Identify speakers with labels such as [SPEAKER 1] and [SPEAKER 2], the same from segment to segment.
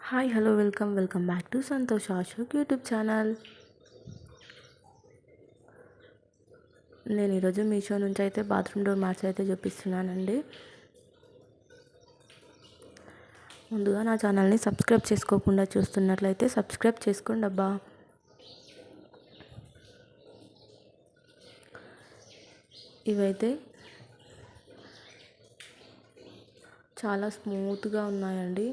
[SPEAKER 1] Hi hello welcome back to Santosh Ashok YouTube channel. నేను ఈరోజు మీషో నుంచి అయితే బాత్రూమ్ డోర్ మ్యాట్స్ అయితే చూపిస్తున్నానండి. ముందుగా నా ఛానల్ని సబ్స్క్రైబ్ చేసుకోకుండా చూస్తున్నట్లయితే సబ్స్క్రైబ్ చేసుకోండి అబ్బా. ఇవైతే చాలా స్మూత్గా ఉన్నాయండి.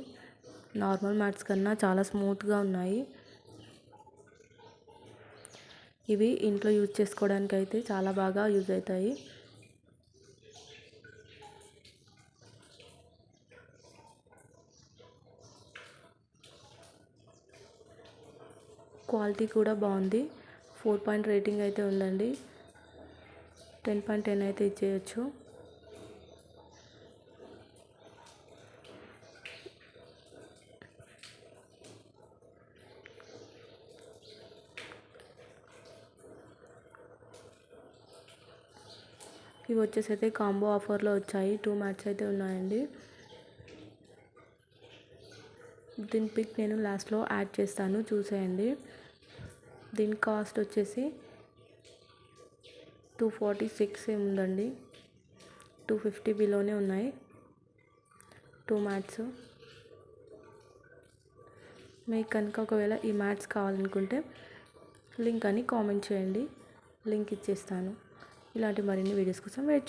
[SPEAKER 1] నార్మల్ మ్యాట్స్ కన్నా చాలా స్మూత్గా ఉన్నాయి. ఇవి ఇంట్లో యూజ్ చేసుకోవడానికి అయితే చాలా బాగా యూజ్ అవుతాయి. క్వాలిటీ కూడా బాగుంది. 4 రేటింగ్ అయితే ఉందండి. 10.10 అయితే ఇచ్చేయచ్చు. ఇవి వచ్చేసి అయితే కాంబో ఆఫర్లో వచ్చాయి. 2 మ్యాట్స్ అయితే ఉన్నాయండి. దీని పిక్ నేను లాస్ట్లో యాడ్ చేస్తాను, చూసేయండి. దీని కాస్ట్ వచ్చేసి 246 ఉందండి. 250 బిలోనే ఉన్నాయి 2 మ్యాట్స్. మీకు కనుక ఒకవేళ ఈ మ్యాట్స్ కావాలనుకుంటే లింక్ అని కామెంట్ చేయండి, లింక్ ఇచ్చేస్తాను. ఇలాంటి మరిన్ని వీడియోస్ కోసం వెయిట్